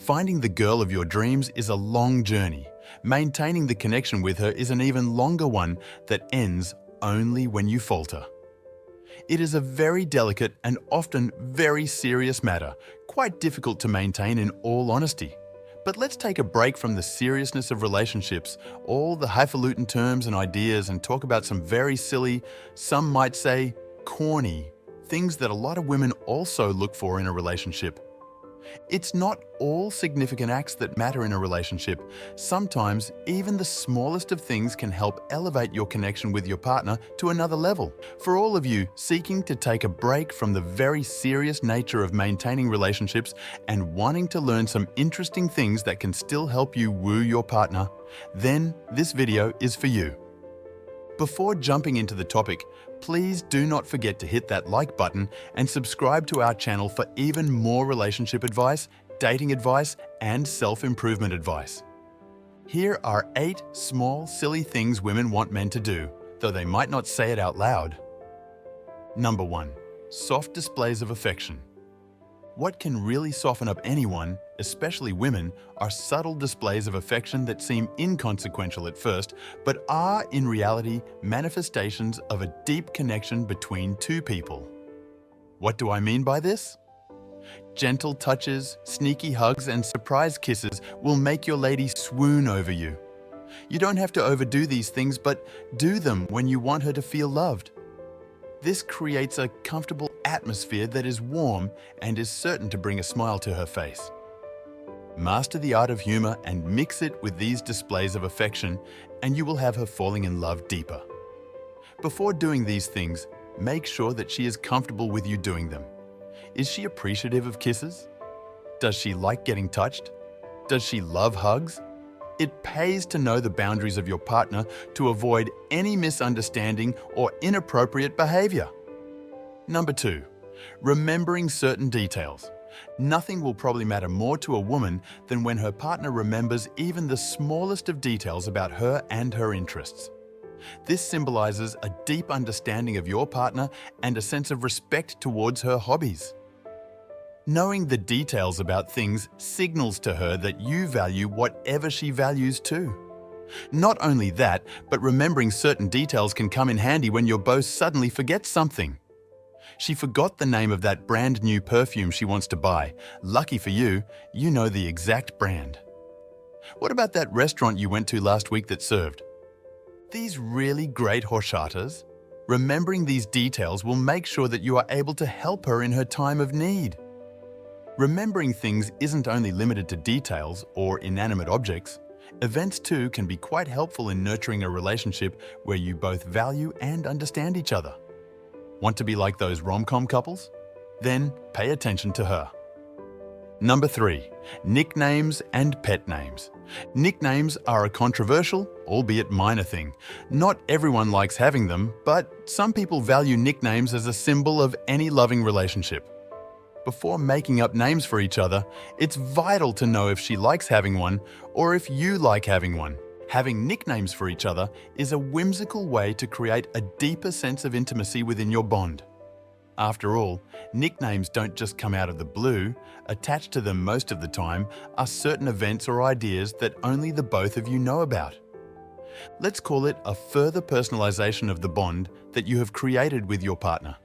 Finding the girl of your dreams is a long journey. Maintaining the connection with her is an even longer one that ends only when you falter. It is a very delicate and often very serious matter, quite difficult to maintain in all honesty. But let's take a break from the seriousness of relationships, all the highfalutin terms and ideas, and talk about some very silly, some might say corny, things that a lot of women also look for in a relationship. It's not all significant acts that matter in a relationship. Sometimes, even the smallest of things can help elevate your connection with your partner to another level. For all of you seeking to take a break from the very serious nature of maintaining relationships and wanting to learn some interesting things that can still help you woo your partner, then this video is for you. Before jumping into the topic, please do not forget to hit that like button and subscribe to our channel for even more relationship advice, dating advice, and self-improvement advice. Here are 8 small, silly things women want men to do, though they might not say it out loud. Number 1. Soft displays of affection. What can really soften up anyone, especially women, are subtle displays of affection that seem inconsequential at first, but are in reality manifestations of a deep connection between two people. What do I mean by this? Gentle touches, sneaky hugs, and surprise kisses will make your lady swoon over you. You don't have to overdo these things, but do them when you want her to feel loved. This creates a comfortable atmosphere that is warm and is certain to bring a smile to her face. Master the art of humor and mix it with these displays of affection, and you will have her falling in love deeper. Before doing these things, make sure that she is comfortable with you doing them. Is she appreciative of kisses? Does she like getting touched? Does she love hugs? It pays to know the boundaries of your partner to avoid any misunderstanding or inappropriate behavior. Number 2, remembering certain details. Nothing will probably matter more to a woman than when her partner remembers even the smallest of details about her and her interests. This symbolizes a deep understanding of your partner and a sense of respect towards her hobbies. Knowing the details about things signals to her that you value whatever she values too. Not only that, but remembering certain details can come in handy when your beau suddenly forgets something. She forgot the name of that brand new perfume she wants to buy. Lucky for you, you know the exact brand. What about that restaurant you went to last week that served these really great horchatas? Remembering these details will make sure that you are able to help her in her time of need. Remembering things isn't only limited to details or inanimate objects. Events too can be quite helpful in nurturing a relationship where you both value and understand each other. Want to be like those rom-com couples? Then pay attention to her. Number 3, nicknames and pet names. Nicknames are a controversial, albeit minor thing. Not everyone likes having them, but some people value nicknames as a symbol of any loving relationship. Before making up names for each other, it's vital to know if she likes having one or if you like having one. Having nicknames for each other is a whimsical way to create a deeper sense of intimacy within your bond. After all, nicknames don't just come out of the blue. Attached to them most of the time are certain events or ideas that only the both of you know about. Let's call it a further personalization of the bond that you have created with your partner.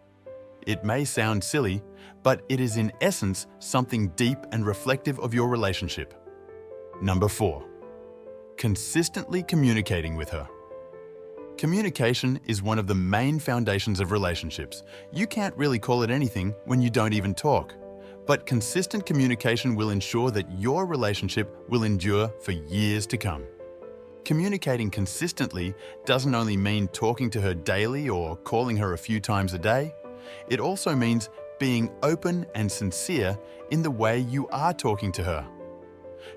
It may sound silly, but it is in essence something deep and reflective of your relationship. Number 4, consistently communicating with her. Communication is one of the main foundations of relationships. You can't really call it anything when you don't even talk. But consistent communication will ensure that your relationship will endure for years to come. Communicating consistently doesn't only mean talking to her daily or calling her a few times a day. It also means being open and sincere in the way you are talking to her.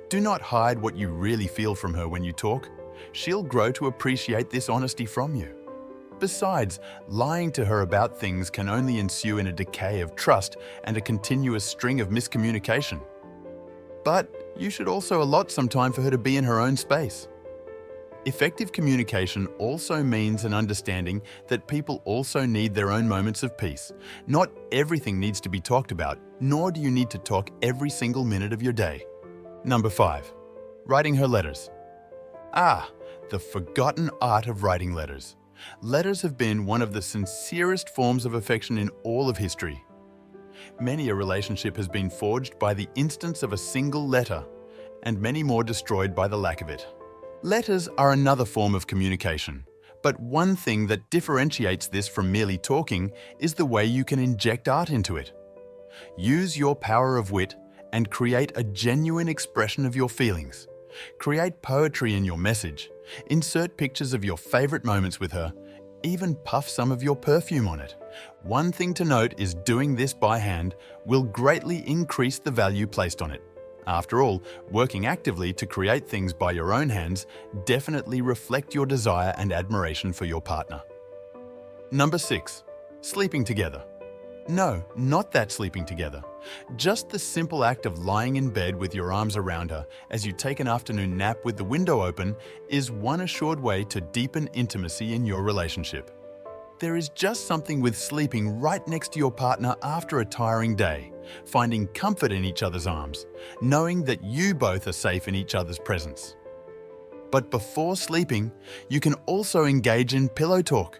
Do not hide what you really feel from her when you talk. She'll grow to appreciate this honesty from you. Besides, lying to her about things can only ensue in a decay of trust and a continuous string of miscommunication. But you should also allot some time for her to be in her own space. Effective communication also means an understanding that people also need their own moments of peace. Not everything needs to be talked about, nor do you need to talk every single minute of your day. Number 5. Writing her letters. Ah, the forgotten art of writing letters. Letters have been one of the sincerest forms of affection in all of history. Many a relationship has been forged by the instance of a single letter, and many more destroyed by the lack of it. Letters are another form of communication, but one thing that differentiates this from merely talking is the way you can inject art into it. Use your power of wit and create a genuine expression of your feelings. Create poetry in your message. Insert pictures of your favorite moments with her. Even puff some of your perfume on it. One thing to note is doing this by hand will greatly increase the value placed on it. After all, working actively to create things by your own hands definitely reflect your desire and admiration for your partner. Number 6. Sleeping together. No, not that sleeping together. Just the simple act of lying in bed with your arms around her as you take an afternoon nap with the window open is one assured way to deepen intimacy in your relationship. There is just something with sleeping right next to your partner after a tiring day, finding comfort in each other's arms, knowing that you both are safe in each other's presence. But before sleeping, you can also engage in pillow talk.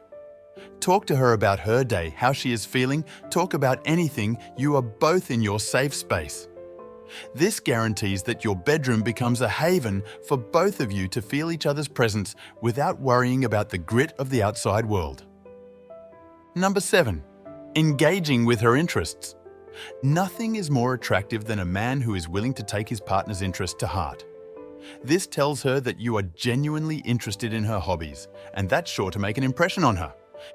Talk to her about her day, how she is feeling, talk about anything. You are both in your safe space. This guarantees that your bedroom becomes a haven for both of you to feel each other's presence without worrying about the grit of the outside world. Number 7. Engaging with her interests. Nothing is more attractive than a man who is willing to take his partner's interest to heart. This tells her that you are genuinely interested in her hobbies, and that's sure to make an impression on her.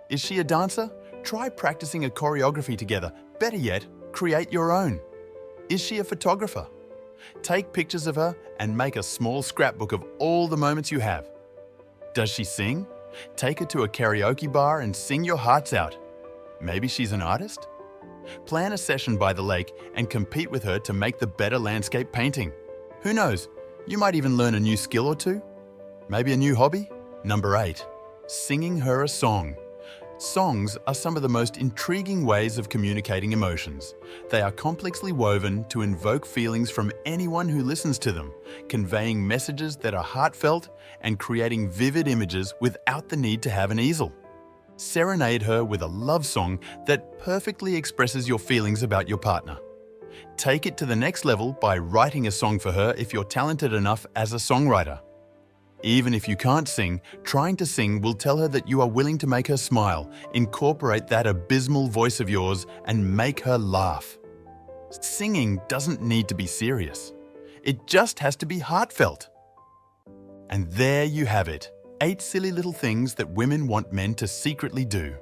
Is she a dancer? Try practicing a choreography together. Better yet, create your own. Is she a photographer? Take pictures of her and make a small scrapbook of all the moments you have. Does she sing? Take her to a karaoke bar and sing your hearts out. Maybe she's an artist? Plan a session by the lake and compete with her to make the better landscape painting. Who knows, you might even learn a new skill or two. Maybe a new hobby? Number 8. Singing her a song. Songs are some of the most intriguing ways of communicating emotions. They are complexly woven to invoke feelings from anyone who listens to them, conveying messages that are heartfelt and creating vivid images without the need to have an easel. Serenade her with a love song that perfectly expresses your feelings about your partner. Take it to the next level by writing a song for her if you're talented enough as a songwriter. Even if you can't sing, trying to sing will tell her that you are willing to make her smile, incorporate that abysmal voice of yours, and make her laugh. Singing doesn't need to be serious. It just has to be heartfelt. And there you have it, 8 silly little things that women want men to secretly do.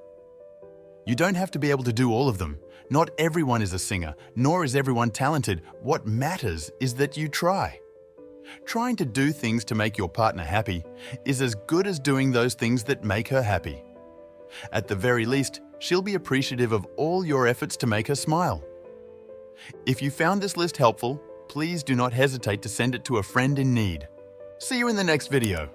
You don't have to be able to do all of them. Not everyone is a singer, nor is everyone talented. What matters is that you try. Trying to do things to make your partner happy is as good as doing those things that make her happy. At the very least, she'll be appreciative of all your efforts to make her smile. If you found this list helpful, please do not hesitate to send it to a friend in need. See you in the next video.